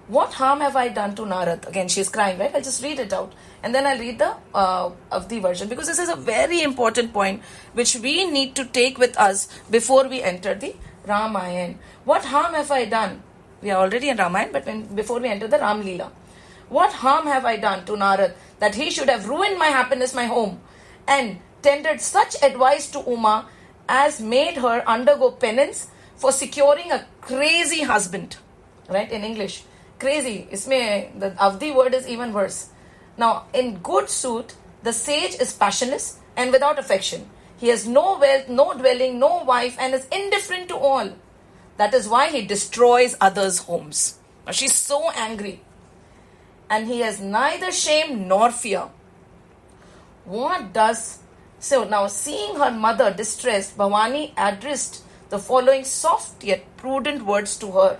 What harm have I done to Narad? Again, she's crying, right? I'll just read it out. And then I'll read the Avdi version, because this is a very important point which we need to take with us before we enter the Ramayana. What harm have I done? We are already in Ramayana, but before we enter the Ram Leela. What harm have I done to Narad that he should have ruined my happiness, my home, and tendered such advice to Uma as made her undergo penance for securing a crazy husband? Right, in English. Crazy. Isme, the Avdi word is even worse. Now, in good sooth, the sage is passionless and without affection. He has no wealth, no dwelling, no wife, and is indifferent to all. That is why he destroys others' homes. Now, she's so angry. And he has neither shame nor fear. So now, seeing her mother distressed, Bhavani addressed the following soft yet prudent words to her.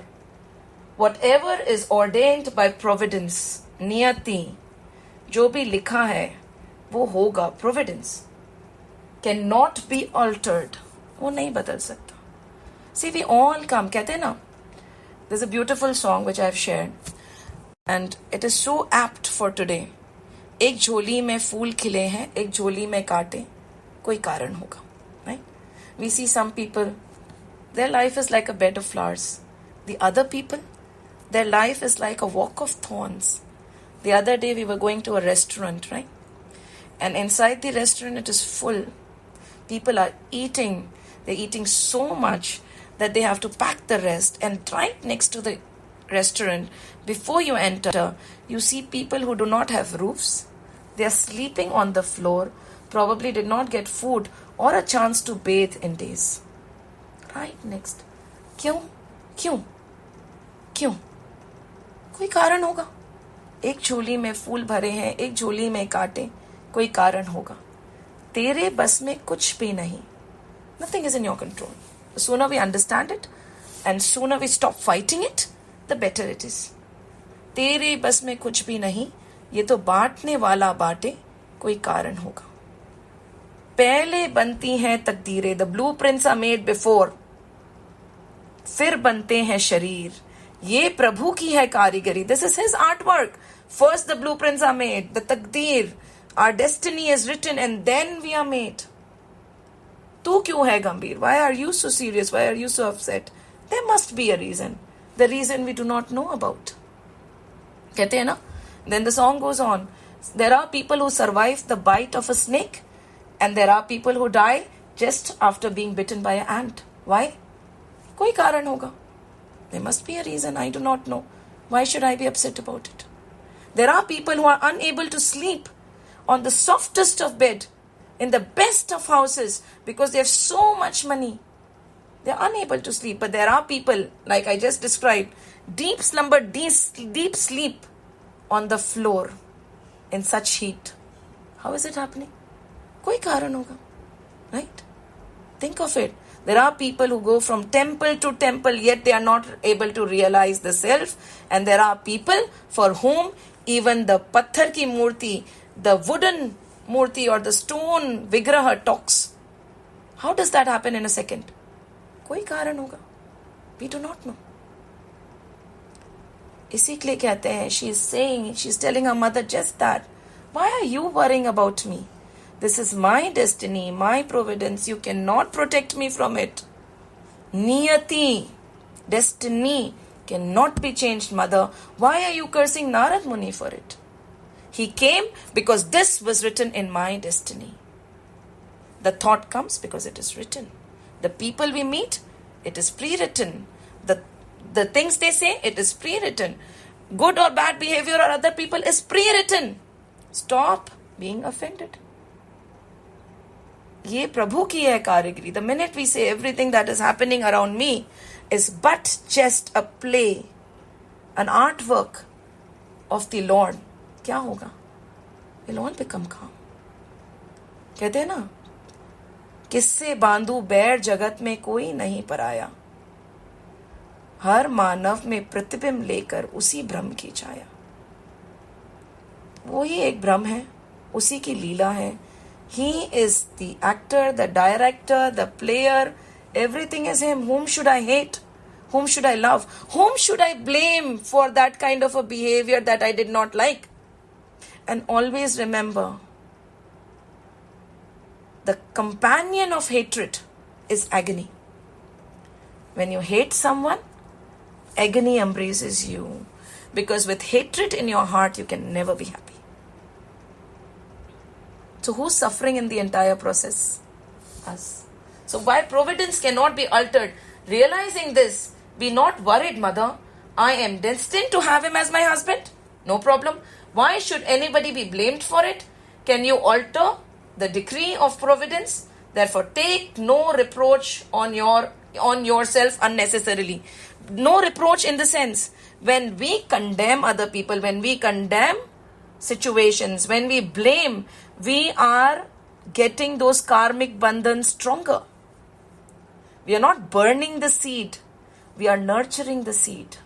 Whatever is ordained by providence, niyati, जो भी लिखा है वो होगा, providence cannot be altered, वो नहीं बदल सकता. See, we all come, कहते हैं ना, there's a beautiful song which I've shared and it is so apt for today. एक झोली में फूल खिले हैं, एक झोली में काटे, कोई कारण होगा, right? We see some people, their life is like a bed of flowers. The other people, their life is like a walk of thorns. The other day we were going to a restaurant, right? And inside the restaurant it is full. People are eating. They're eating so much that they have to pack the rest. And right next to the restaurant, before you enter, you see people who do not have roofs. They are sleeping on the floor, probably did not get food or a chance to bathe in days. Right next. क्यों? क्यों? क्यों? कोई कारण होगा. एक झोली में फूल भरे हैं, एक झोली में कांटे, कोई कारण होगा. तेरे बस में कुछ भी नहीं. Nothing is in your control. The sooner we understand it and sooner we stop fighting it, the better it is. तेरे बस में कुछ भी नहीं, ये तो बांटने वाला बांटे, कोई कारण होगा. पहले बनती हैं तकदीरें, the blueprints are made before. फिर बनते हैं शरीर, ये प्रभु की है कारीगरी. This is his artwork. First the blueprints are made, the takdeer, our destiny is written, and then we are made. तू क्यों है गंभीर? Why are you so serious? Why are you so upset? There must be a reason. The reason we do not know about. कहते हैं ना? Then the song goes on. There are people who survive the bite of a snake, and there are people who die just after being bitten by an ant. Why? कोई कारण होगा. There must be a reason. I do not know. Why should I be upset about it? There are people who are unable to sleep on the softest of bed, in the best of houses, because they have so much money. They are unable to sleep. But there are people, like I just described, deep slumber, deep sleep on the floor in such heat. How is it happening? कोई कारण होगा. Right? Think of it. There are people who go from temple to temple, yet they are not able to realize the self. And there are people for whom even the patthar ki murti, the wooden murti or the stone vigraha talks. How does that happen in a second? कोई कारण होगा. We do not know. इसी के लिए कहते हैं, she is telling her mother just that. Why are you worrying about me? This is my destiny, my providence. You cannot protect me from it. Niyati, destiny cannot be changed, mother. Why are you cursing Narad Muni for it? He came because this was written in my destiny. The thought comes because it is written. The people we meet, it is pre-written. The things they say, it is pre-written. Good or bad behavior or other people is pre-written. Stop being offended. ये प्रभु की है कारीगरी. The minute we say everything that is happening around me is but just a play, an artwork of the Lord, क्या होगा? We'll all become calm. कहते हैं ना, किससे बांधू बैर जगत में कोई नहीं पराया, हर मानव में प्रतिबिंब लेकर उसी भ्रम की छाया. वो ही एक भ्रम है, उसी की लीला है. He is the actor, the director, the player. Everything is him. Whom should I hate? Whom should I love? Whom should I blame for that kind of a behavior that I did not like? And always remember, the companion of hatred is agony. When you hate someone, agony embraces you. Because with hatred in your heart, you can never be happy. So who's suffering in the entire process? Us. So why providence cannot be altered? Realizing this, be not worried, mother. I am destined to have him as my husband. No problem. Why should anybody be blamed for it? Can you alter the decree of providence? Therefore, take no reproach on yourself unnecessarily. No reproach in the sense, when we condemn other people, when we condemn situations, when we blame, we are getting those karmic bandhans stronger. We are not burning the seed. We are nurturing the seed.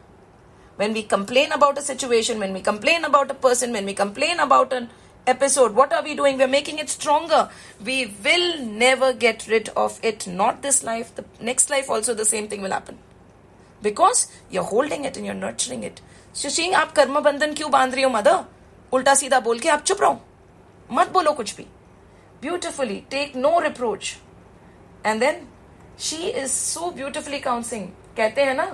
When we complain about a situation, when we complain about a person, when we complain about an episode, what are we doing? We are making it stronger. We will never get rid of it. Not this life. The next life also the same thing will happen. Because you're holding it and you're nurturing it. Shishing, आप कर्म बंधन क्यों बांध रही हो mother? उल्टा सीधा बोल के आप चुप रहो. मत बोलो कुछ भी. Beautifully, take no reproach. And then, she is so beautifully counseling. कहते हैं ना,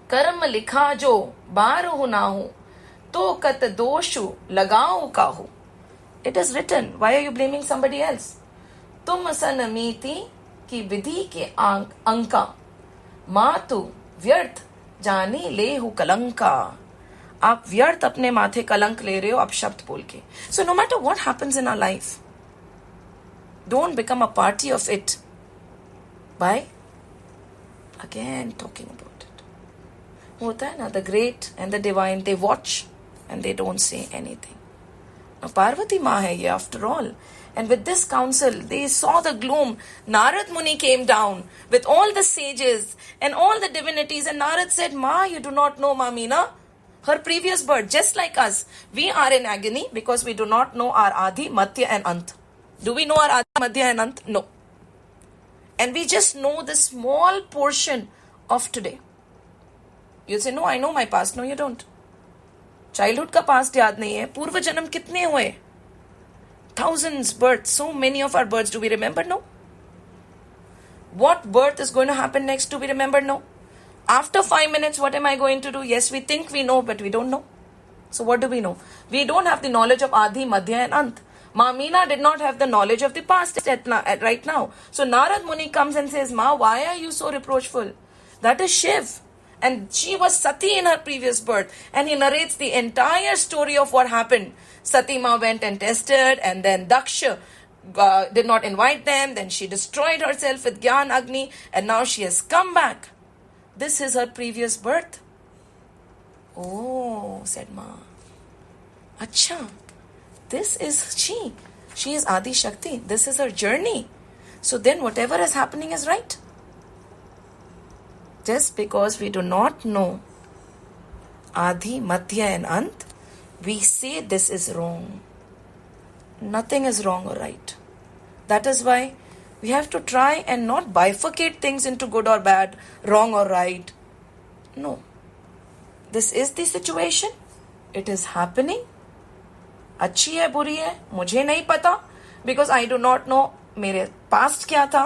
कर्म लिखा जो बार हो ना हो, तो कत दोषु लगाओ काहू. It is written. Why are you blaming somebody else? तुम सनमीति की विधि के अंका, मातु व्यर्थ जानी ले हु कलंका. आप व्यर्थ अपने माथे कलंक ले रहे हो आप शब्द बोल के. So no matter what happens in our life, don't become a party of it by again talking about it. होता है ना, the great and the divine, they watch and they don't say anything. Now Parvati Ma hai ye after all. And with this counsel, they saw the gloom. Narad Muni came down with all the sages and all the divinities, and Narad said, Ma, you do not know Mamina, her previous birth, just like us. We are in agony because we do not know our Adi, Madhya and Ant. Do we know our Adi, Madhya and Ant? No. And we just know the small portion of today. You say, no, I know my past. No, you don't. Childhood का past याद नहीं है. पूर्व जन्म कितने हुए? Thousands births. So many of our births. Do we remember? No. What birth is going to happen next? Do we remember? No. After 5 minutes, what am I going to do? Yes, we think we know, but we don't know. So what do we know? We don't have the knowledge of Adi, Madhya and Ant. Ma Meena did not have the knowledge of the past right now. So Narad Muni comes and says, Ma, why are you so reproachful? That is Shiv. And she was Sati in her previous birth. And he narrates the entire story of what happened. Sati Ma went and tested, and then Daksha did not invite them. Then she destroyed herself with Gyan Agni, and now she has come back. This is her previous birth. Oh, said Ma. Acha, this is she. She is Adi Shakti. This is her journey. So then whatever is happening is right. Just because we do not know Adi, Madhya and Ant, we say this is wrong. Nothing is wrong or right. That is why We have to try and not bifurcate things into good or bad, wrong or right. No. This is the situation. It is happening. अच्छी है बुरी है मुझे नहीं पता, because I do not know मेरे past क्या था,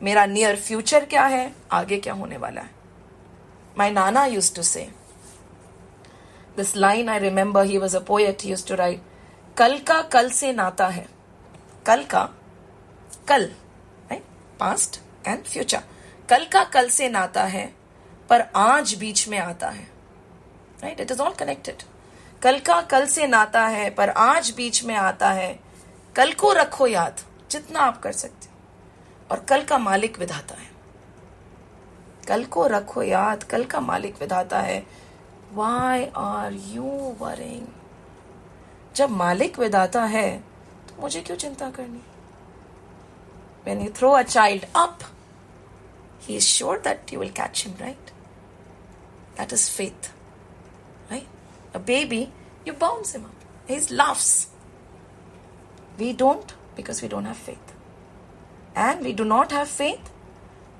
मेरा near future क्या है, आगे क्या होने वाला है. My Nana used to say, this line I remember, he was a poet, he used to write, कल का कल से नाता है. कल का कल, right? Past and future. कल का कल से नाता है, पर आज बीच में आता है. Right? It is all connected. कल का कल से नाता है, पर आज बीच में आता है. कल को रखो याद, जितना आप कर सकते, और कल का मालिक विधाता है. कल को रखो याद, कल का मालिक विधाता है. Why are you worrying? जब मालिक विधाता है तो मुझे क्यों चिंता करनी? When you throw a child up, he is sure that you will catch him, right? That is faith, right? A baby, you bounce him up. He laughs. We don't, because we don't have faith. And we do not have faith,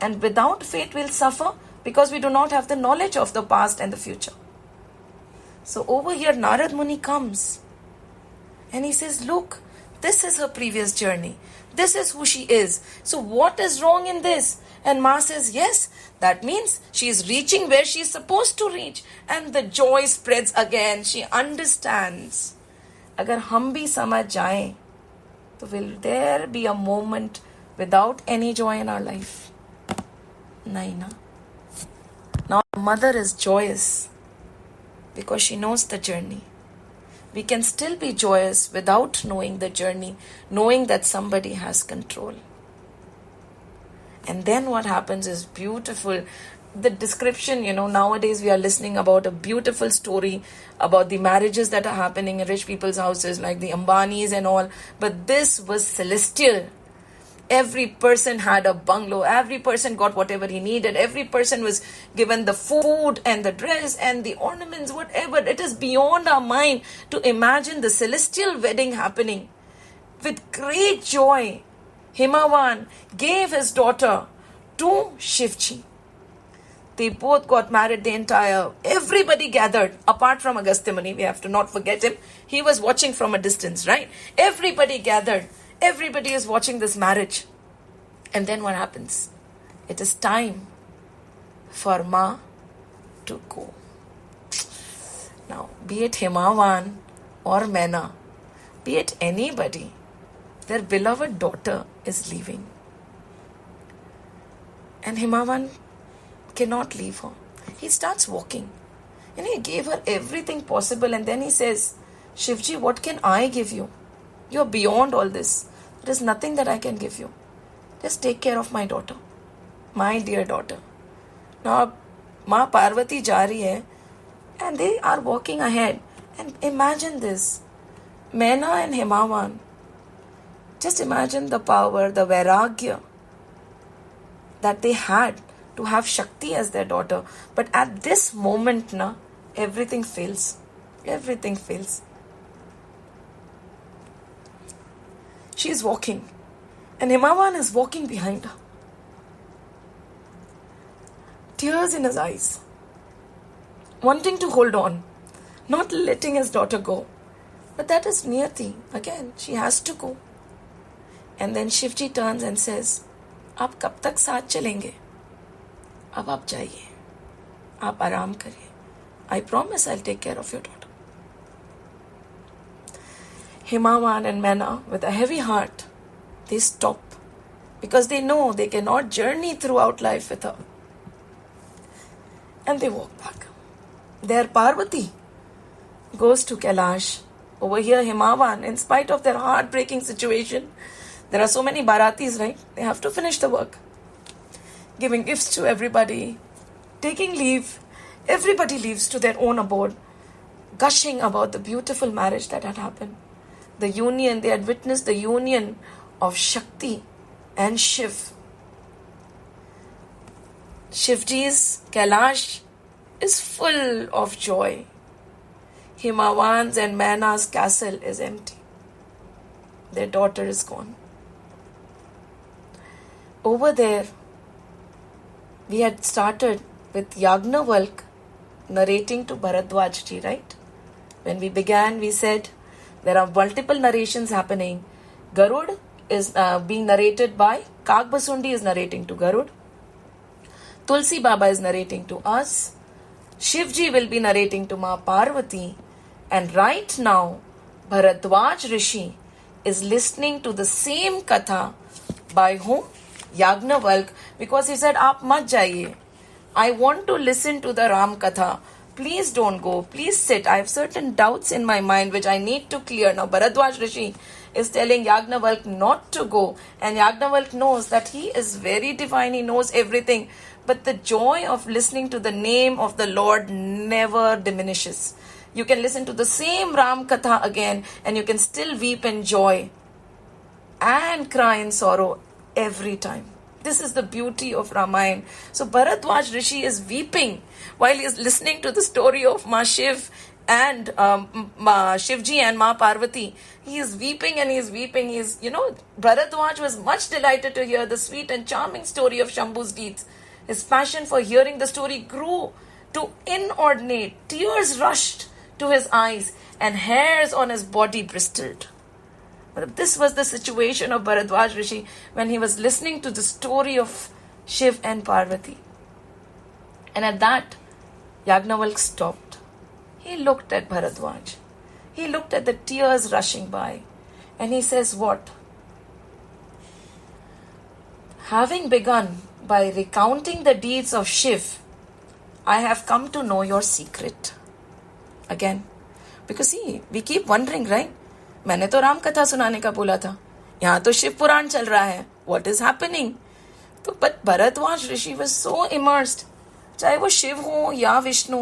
and without faith we'll suffer because we do not have the knowledge of the past and the future. So over here Narad Muni comes and he says, look, this is her previous journey. This is who she is. So what is wrong in this? And Ma says, yes, that means she is reaching where she is supposed to reach. And the joy spreads again. She understands. Agar hum bhi samajh jaएं, तो will there be a moment without any joy in our life? Nahi na. Now mother is joyous because she knows the journey. We can still be joyous without knowing the journey, knowing that somebody has control. And then what happens is beautiful. The description, nowadays we are listening about a beautiful story about the marriages that are happening in rich people's houses, like the Ambanis and all. But this was celestial. Every person had a bungalow. Every person got whatever he needed. Every person was given the food and the dress and the ornaments, whatever. It is beyond our mind to imagine the celestial wedding happening. With great joy, Himavan gave his daughter to Shivji. They both got married, everybody gathered, apart from Agastya Muni. We have to not forget him. He was watching from a distance, right? Everybody gathered. Everybody is watching this marriage. And then what happens? It is time for Ma to go. Now, be it Himavan or Maina, be it anybody, their beloved daughter is leaving. And Himavan cannot leave her. He starts walking. And he gave her everything possible. And then he says, Shivji, what can I give you? You're beyond all this. There is nothing that I can give you. Just take care of my daughter. My dear daughter. Now, Ma Parvati ja rahi hai, and they are walking ahead. And imagine this. Maina and Himavan. Just imagine the power, the vairagya that they had to have Shakti as their daughter. But at this moment, everything fails. Everything fails. She is walking. And Himavan is walking behind her. Tears in his eyes. Wanting to hold on. Not letting his daughter go. But that is Niyati. Again, she has to go. And then Shivji turns and says, आप कब तक साथ चलेंगे? अब आप जाइए. आप आराम करिए. I promise I'll take care of your daughter. Himavan and Maina, with a heavy heart, they stop because they know they cannot journey throughout life with her. And they walk back. There Parvati goes to Kailash. Over here Himavan, in spite of their heartbreaking situation, there are so many Baratis, right? They have to finish the work. Giving gifts to everybody, taking leave. Everybody leaves to their own abode, gushing about the beautiful marriage that had happened. The union, they had witnessed the union of Shakti and Shiv. Shivji's Kailash is full of joy. Himavan's and Maina's castle is empty. Their daughter is gone. over there, we had started with Yagnavalk narrating to Bharadwaj ji, right? When we began, we said there are multiple narrations happening. Garud is being narrated by Kagbasundi is narrating to Garud. Tulsi Baba is narrating to us. Shivji will be narrating to Ma Parvati. And right now, Bharadwaj Rishi is listening to the same katha by whom? Yagnavalk, because he said, Aap mat jaiye. I want to listen to the Ram katha. Please don't go. Please sit. I have certain doubts in my mind which I need to clear. Now, Bharadwaj Rishi is telling Yagnavalk not to go. And Yagnavalk knows that he is very divine. He knows everything. But the joy of listening to the name of the Lord never diminishes. You can listen to the same Ram Katha again and you can still weep in joy and cry in sorrow every time. This is the beauty of Ramayana. So Bharadwaj Rishi is weeping while he is listening to the story of Ma Shiv and Shivji and Ma Parvati. He is weeping and he is weeping. Bharadwaj was much delighted to hear the sweet and charming story of Shambhu's deeds. His passion for hearing the story grew to inordinate. Tears rushed to his eyes and hairs on his body bristled. This was the situation of Bharadwaj Rishi when he was listening to the story of Shiv and Parvati. And at that, Yagnavalk stopped. He looked at Bharadwaj. He looked at the tears rushing by. And he says, what? Having begun by recounting the deeds of Shiv, I have come to know your secret. Again, because see, we keep wondering, right? मैंने तो राम कथा सुनाने का बोला था, यहाँ तो शिव पुराण चल रहा है. What is happening? तो but Bharadwaj Rishi was so immersed. चाहे वो शिव हो या विष्णु,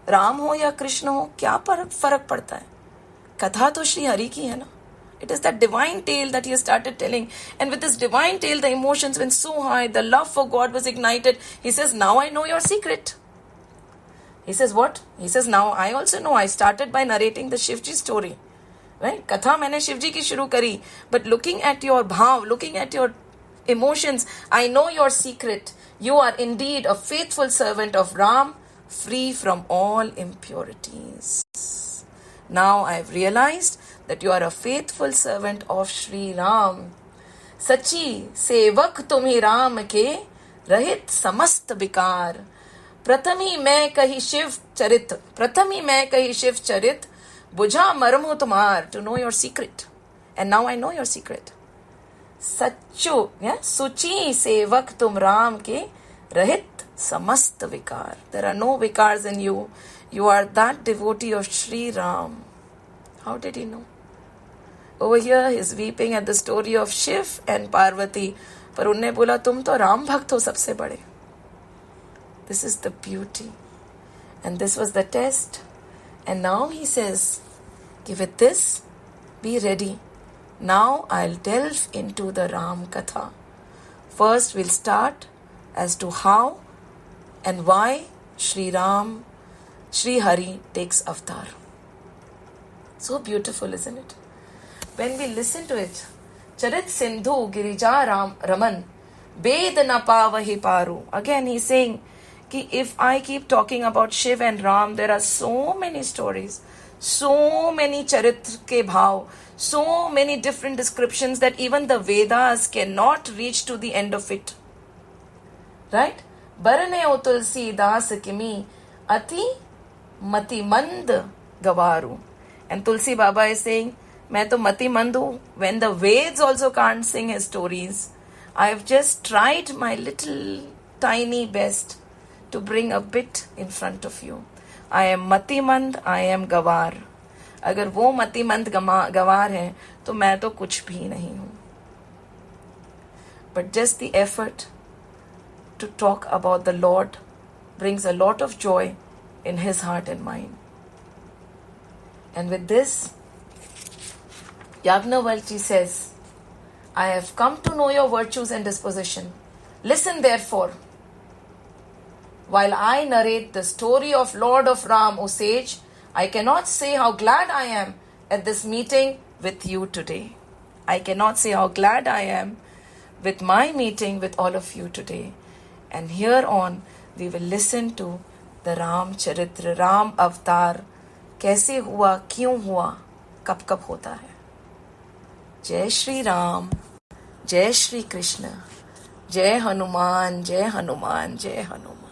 राम हो या कृष्ण हो, क्या फर्क पड़ता है? कथा तो श्री हरि की है ना. It is that divine tale that he has started telling. And with this divine tale, the emotions went so high, the love for God was ignited. He says, now I know your secret. He says, what? He says, now I also know. I started by narrating the Shivji story. Right? Katha maine Shivji ki shuru kari. But looking at your bhav, looking at your emotions, I know your secret. You are indeed a faithful servant of Ram, free from all impurities. Now I have realized that you are a faithful servant of Shri Ram. Sachi sevak tumhi Ram ke, rahit samast vikar. Prathami मैं कही शिव चरित बुझा मरमु तुम्हार. To know your secret. And now I know your secret. सच्चो सुचि सेवक तुम राम के, रहित समस्त विकार. There are no vikars in you. You are that devotee of Shri Ram. How did he know? Over here he is weeping at the story of Shiv and Parvati. पर उनने बोला तुम तो राम भक्त हो सबसे बड़े. This is the beauty. And this was the test. And now he says, give it this, be ready. Now I'll delve into the Ram Katha. First we'll start as to how and why Shri Ram, Shri Hari takes avatar. So beautiful, isn't it? When we listen to it, Charit Sindhu Girija Raman, Ved na pavahi paru. Again he's saying, if I keep talking about Shiv and Ram, there are so many stories, so many charitra ke bhav, so many different descriptions that even the Vedas cannot reach to the end of it. Right? Barane o tulsi das kimi ati mati mand gavaru. And Tulsi Baba is saying, मैं तो मति मंद हूँ. When the Veds also can't sing his stories, I have just tried my little tiny best to bring a bit in front of you. I am matimand, I am gawar. अगर वो मतिमंद गवार है तो मैं तो कुछ भी नहीं हूँ. But just the effort to talk about the Lord brings a lot of joy in his heart and mind. And with this, Yagnavalkji says, I have come to know your virtues and disposition. Listen therefore, while I narrate the story of Lord of Ram, O sage, I cannot say how glad I am at this meeting with you today. I cannot say how glad I am with my meeting with all of you today. And here on, we will listen to the Ram Charitra, Ram Avatar, कैसे हुआ, क्यों हुआ, कब कब होता है. जय श्री राम, जय श्री कृष्ण, जय हनुमान, जय हनुमान, जय हनुमान.